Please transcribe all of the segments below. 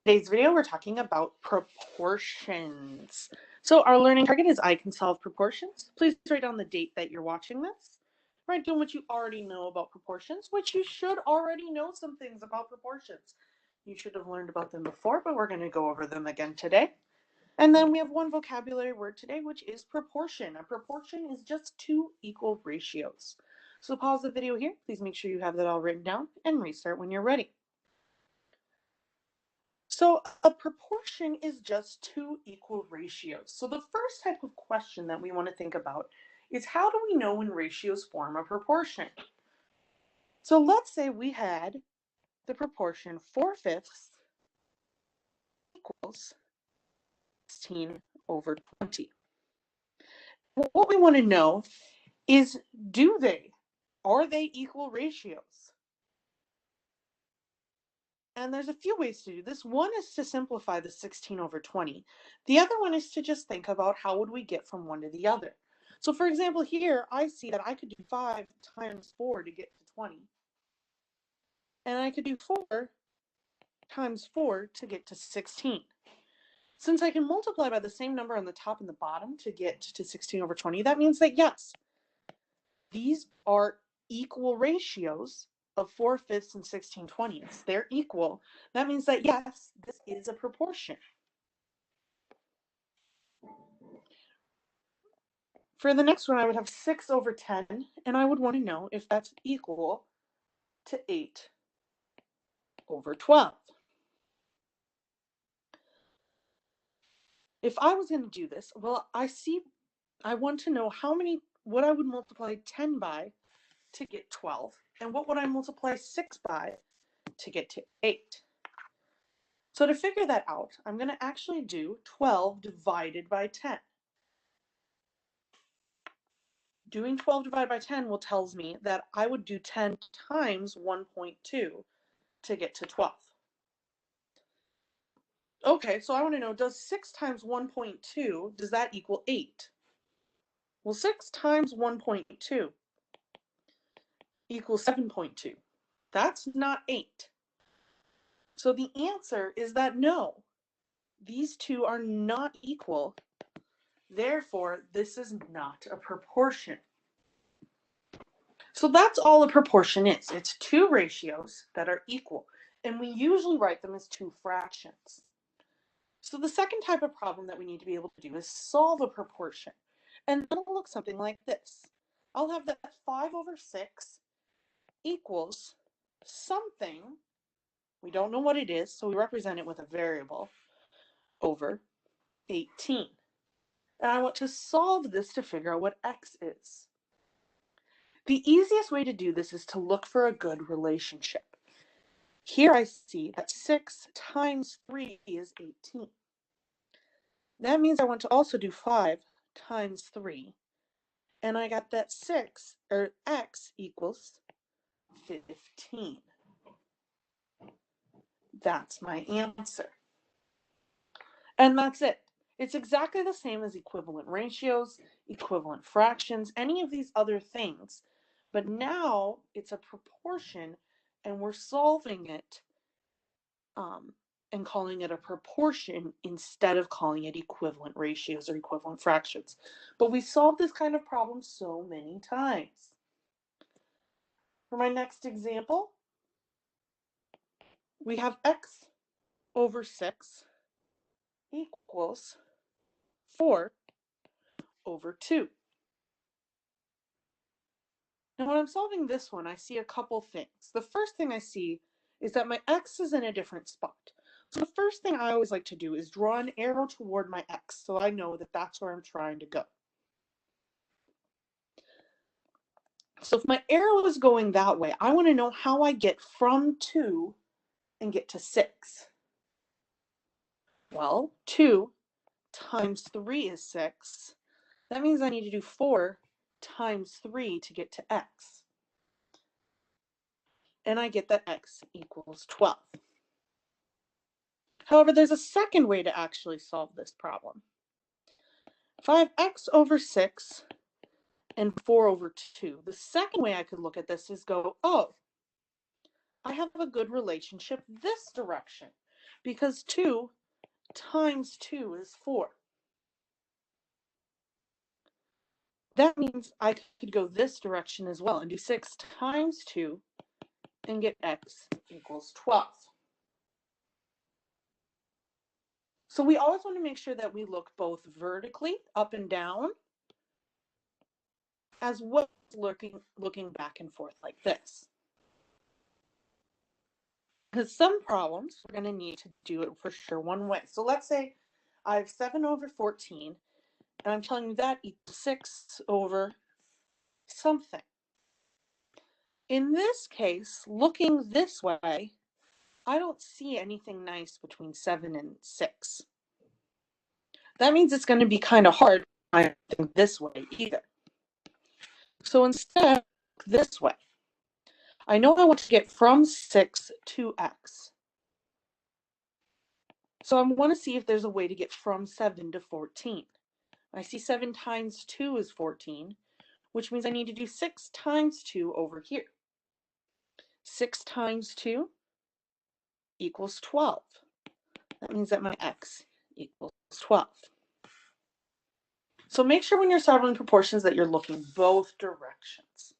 Today's video, we're talking about proportions. So our learning target is I can solve proportions. Please write down the date that you're watching this. Write down what you already know about proportions, which you should already know some things about proportions. You should have learned about them before, but we're going to go over them again today. And then we have one vocabulary word today, which is proportion. A proportion is just two equal ratios. So pause the video here. Please make sure you have that all written down and restart when you're ready. So a proportion is just two equal ratios. So the first type of question that we want to think about is how do we know when ratios form a proportion? So let's say we had the proportion 4/5 equals 16 over 20. What we want to know is are they equal ratios? And there's a few ways to do this. One is to simplify the 16 over 20. The other one is to just think about how would we get from one to the other. So for example, here I see that I could do 5 times 4 to get to 20. And I could do 4 times 4 to get to 16. Since I can multiply by the same number on the top and the bottom to get to 16 over 20, that means that yes, these are equal ratios of 4/5 and 16/20. They're equal. That means that yes, this is a proportion. For the next one, I would have 6 over 10, and I would want to know if that's equal to 8 over 12. If I was going to do this, well, I want to know what I would multiply 10 by to get 12, and what would I multiply 6 by to get to 8. So to figure that out, I'm going to actually do 12 divided by 10. Doing 12 divided by 10 tells me that I would do 10 times 1.2 to get to 12. Okay, so I want to know, does 6 times 1.2, does that equal 8? Well, 6 times 1.2 equals 7.2. That's not 8. So the answer is that no, these two are not equal. Therefore, this is not a proportion. So that's all a proportion is. It's two ratios that are equal, and we usually write them as two fractions. So the second type of problem that we need to be able to do is solve a proportion. And that'll look something like this. I'll have that 5 over 6 equals something, we don't know what it is, so we represent it with a variable, over 18. And I want to solve this to figure out what x is. The easiest way to do this is to look for a good relationship. Here I see that 6 times 3 is 18. That means I want to also do 5 times 3. And I got that x equals 15. That's my answer. And that's it. It's exactly the same as equivalent ratios, equivalent fractions, any of these other things. But now it's a proportion, and we're solving it and calling it a proportion instead of calling it equivalent ratios or equivalent fractions. But we solved this kind of problem so many times. For my next example, we have x over 6 equals 4 over 2. Now when I'm solving this one, I see a couple things. The first thing I see is that my x is in a different spot. So the first thing I always like to do is draw an arrow toward my x so I know that that's where I'm trying to go. So if my arrow is going that way, I want to know how I get from 2 and get to 6. Well, 2 times 3 is 6. That means I need to do 4 times 3 to get to x. And I get that x equals 12. However, there's a second way to actually solve this problem. If I have x over 6 and 4 over 2, the second way I could look at this is go, oh, I have a good relationship this direction. because 2 times 2 is 4. That means I could go this direction as well and do 6 times 2 and get x equals 12. So we always want to make sure that we look both vertically, up and down, as well as looking back and forth like this. Because some problems, we're going to need to do it for sure one way. So let's say I have 7 over 14, and I'm telling you that equals 6 over something. In this case, looking this way, I don't see anything nice between 7 and 6. That means it's going to be kind of hard to find anything this way either. So instead, this way. I know I want to get from 6 to x. So I want to see if there's a way to get from 7 to 14. I see 7 times 2 is 14, which means I need to do 6 times 2 over here. 6 times 2 equals 12. That means that my x equals 12. So make sure when you're solving proportions that you're looking both directions.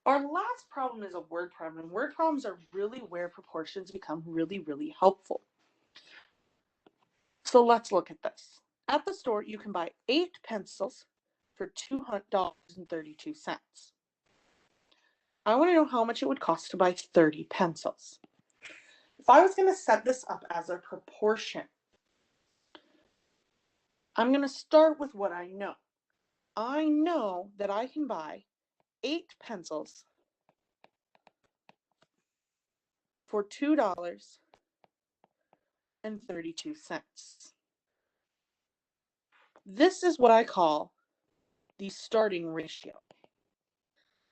Our last problem is a word problem. Word problems are really where proportions become really, really helpful. So let's look at this. At the store, you can buy 8 pencils for $2.32. I want to know how much it would cost to buy 30 pencils. If I was going to set this up as a proportion, I'm going to start with what I know. I know that I can buy 8 pencils for $2.32. This is what I call the starting ratio.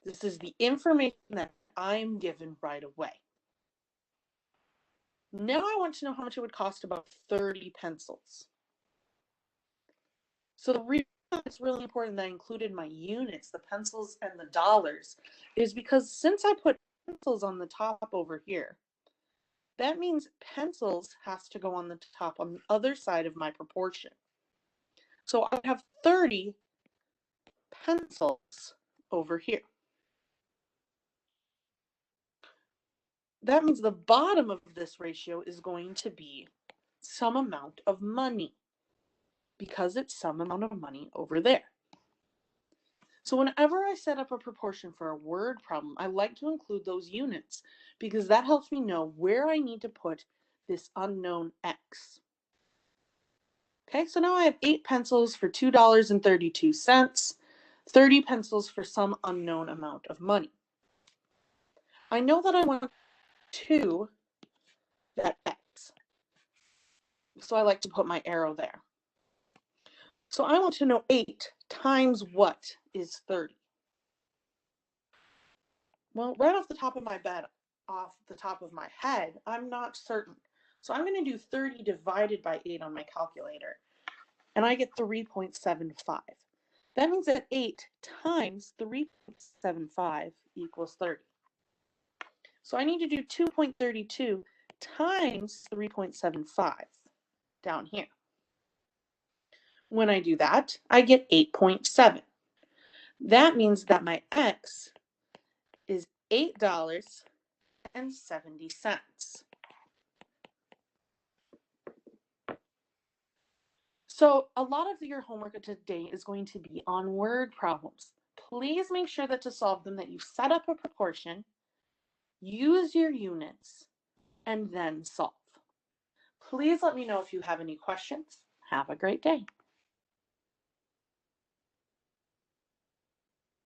This is the information that I'm given right away. Now I want to know how much it would cost to buy 30 pencils. So the reason it's really important that I included my units, the pencils and the dollars, is because since I put pencils on the top over here, that means pencils has to go on the top on the other side of my proportion. So I have 30 pencils over here. That means the bottom of this ratio is going to be some amount of money because it's some amount of money over there. So whenever I set up a proportion for a word problem, I like to include those units because that helps me know where I need to put this unknown x. Okay, so now I have 8 pencils for $2.32, 30 pencils for some unknown amount of money. I know that I want to that x, so I like to put my arrow there. So I want to know 8 times what is 30? Well, right off the top of my head, I'm not certain. So I'm going to do 30 divided by 8 on my calculator, and I get 3.75. That means that 8 times 3.75 equals 30. So I need to do 2.32 times 3.75 down here. When I do that, I get 8.7. That means that my x is $8.70. So a lot of your homework today is going to be on word problems. Please make sure that to solve them that you set up a proportion, use your units, and then solve. Please let me know if you have any questions. Have a great day.